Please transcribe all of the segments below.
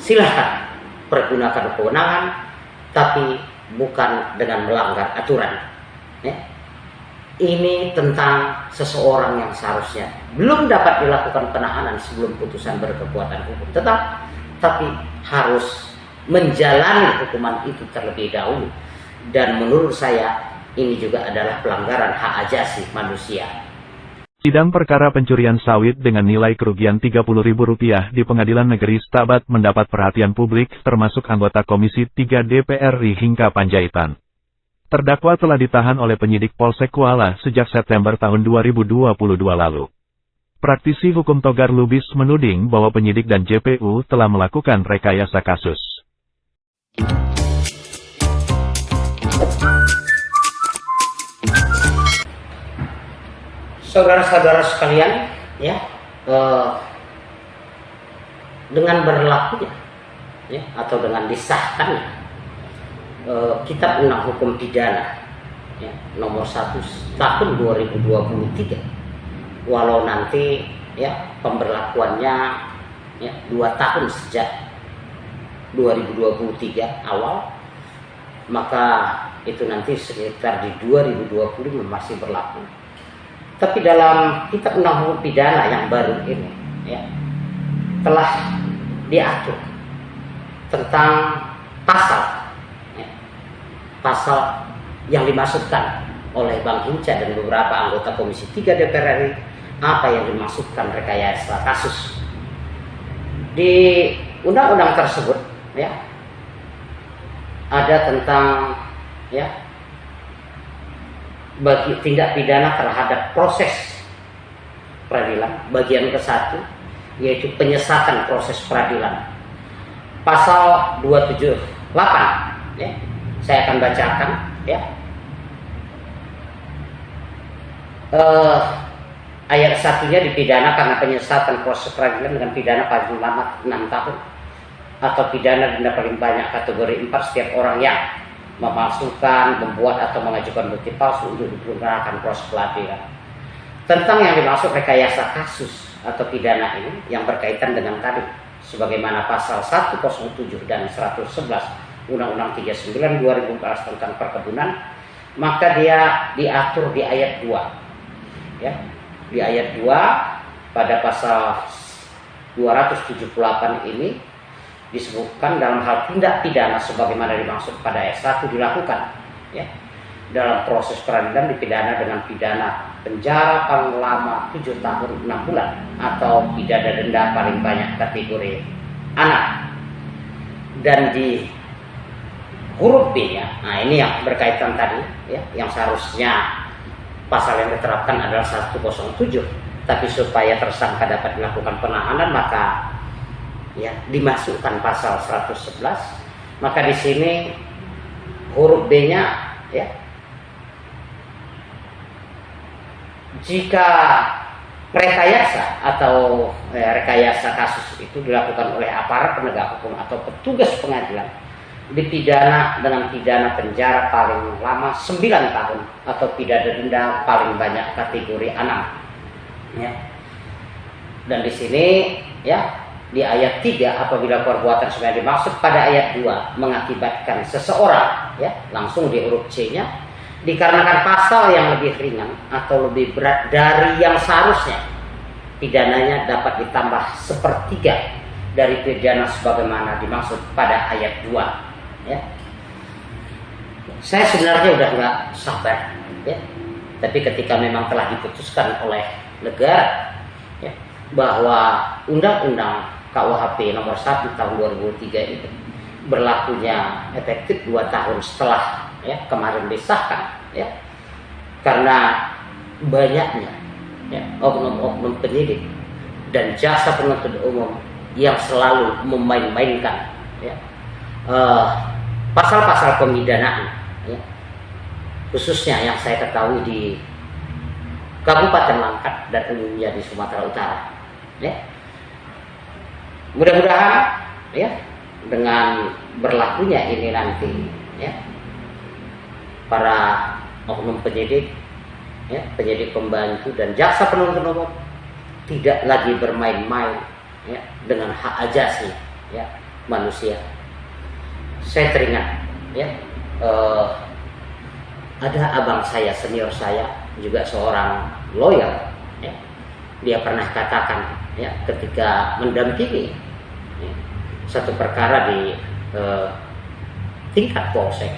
silahkan pergunakan kewenangan, tapi bukan dengan melanggar aturan. Ya. Ini tentang seseorang yang seharusnya belum dapat dilakukan penahanan sebelum putusan berkekuatan hukum, tapi harus menjalani hukuman itu terlebih dahulu. Dan menurut saya ini juga adalah pelanggaran hak asasi manusia. Sidang perkara pencurian sawit dengan nilai kerugian Rp30.000 di Pengadilan Negeri Stabat mendapat perhatian publik, termasuk anggota Komisi 3 DPR RI Hingga Panjaitan. Terdakwa telah ditahan oleh penyidik Polsek Kuala sejak September tahun 2022 lalu. Praktisi hukum Togar Lubis menuding bahwa penyidik dan JPU telah melakukan rekayasa kasus. Saudara-saudara sekalian, ya, dengan berlakunya, ya, atau dengan disahkannya Kitab Undang Hukum Pidana, ya, nomor 1 tahun 2023, walau nanti, ya, pemberlakuannya, ya, 2 tahun sejak 2023 awal, maka itu nanti sekitar di 2020 masih berlaku. Tapi dalam Kitab Undang Hukum Pidana yang baru ini, ya, telah diatur tentang pasal yang dimaksudkan oleh Bang Hinca dan beberapa anggota Komisi 3 DPR RI, apa yang dimaksudkan rekayasa kasus. Di undang-undang tersebut, ya, ada tentang, ya, bagi tindak pidana terhadap proses peradilan, bagian ke-1, yaitu penyesatan proses peradilan. Pasal 278, ya. Saya akan bacakan, ya. Ayat 1-nya dipidana karena penyesatan proses peradilan dengan pidana paling lama 6 tahun atau pidana denda paling banyak kategori 4 setiap orang yang memalsukan, membuat atau mengajukan bukti palsu untuk dipergunakan proses peradilan. Tentang yang dimaksud rekayasa kasus atau pidana ini yang berkaitan dengan tadi, sebagaimana pasal 107 dan 111 Undang-Undang 39 2014 tentang perkebunan, maka dia diatur di ayat 2. Ya, di ayat 2 pada pasal 278 ini disebutkan dalam hal tindak pidana sebagaimana dimaksud pada ayat 1 dilakukan, ya, dalam proses peradilan dipidana dengan pidana penjara paling lama 7 tahun 6 bulan atau pidana denda paling banyak kategori anak. Dan di huruf B-nya, nah ini yang berkaitan tadi, ya, yang seharusnya pasal yang diterapkan adalah 107, tapi supaya tersangka dapat melakukan penahanan maka, ya, dimasukkan pasal 111. Maka di sini huruf B-nya, ya, jika rekayasa atau rekayasa kasus itu dilakukan oleh aparat penegak hukum atau petugas pengadilan, dipidana dengan pidana penjara paling lama 9 tahun atau pidana denda paling banyak kategori 6. Ya. Dan di sini, ya, di ayat 3 apabila perbuatan sebenarnya dimaksud pada ayat 2 mengakibatkan seseorang, ya, langsung di huruf C-nya, dikarenakan pasal yang lebih ringan atau lebih berat dari yang seharusnya, pidananya dapat ditambah 1/3 dari pidana sebagaimana dimaksud pada ayat 2. Ya. Saya sebenarnya udah nggak sabar, ya. Tapi ketika memang telah diputuskan oleh negara, ya, bahwa Undang-Undang KUHP nomor 1 tahun 2003 itu berlakunya efektif 2 tahun setelah, ya, kemarin disahkan, ya, karena banyaknya, ya, oknum-oknum penyidik dan jasa penuntut umum yang selalu memain-mainkan, ya, pasal-pasal pemidanaan, ya, khususnya yang saya ketahui di Kabupaten Langkat dan umumnya di Sumatera Utara, ya. Mudah-mudahan, ya, dengan berlakunya ini nanti, ya, para oknum penyidik, ya, penyidik pembantu dan jaksa penuntut umum tidak lagi bermain-main, ya, dengan hak asasi, ya, manusia. Saya teringat ya, ada abang saya, senior saya, juga seorang lawyer ya. Dia pernah katakan ya, ketika mendampingi ya, satu perkara di tingkat polsek,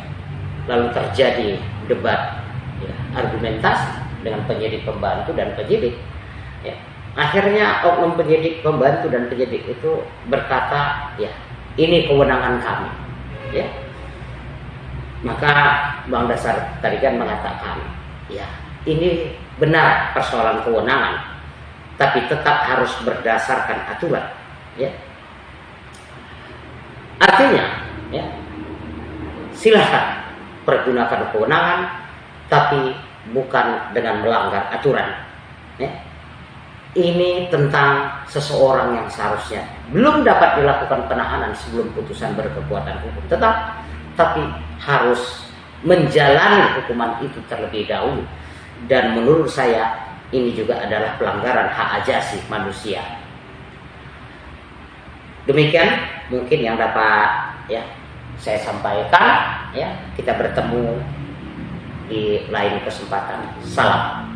lalu terjadi debat ya, argumentasi dengan penyidik pembantu dan penyidik ya. Akhirnya oknum penyidik pembantu dan penyidik itu berkata, ya ini kewenangan kami ya. Maka Bang Dasar tadi kan mengatakan, ya ini benar persoalan kewenangan, tapi tetap harus berdasarkan aturan ya. Artinya ya, silahkan pergunakan kewenangan, tapi bukan dengan melanggar aturan ya. Ini tentang seseorang yang seharusnya belum dapat dilakukan penahanan sebelum putusan berkekuatan hukum tetap, tapi harus menjalani hukuman itu terlebih dahulu. Dan menurut saya ini juga adalah pelanggaran hak asasi manusia. Demikian mungkin yang dapat ya saya sampaikan ya. Kita bertemu di lain kesempatan. Salam.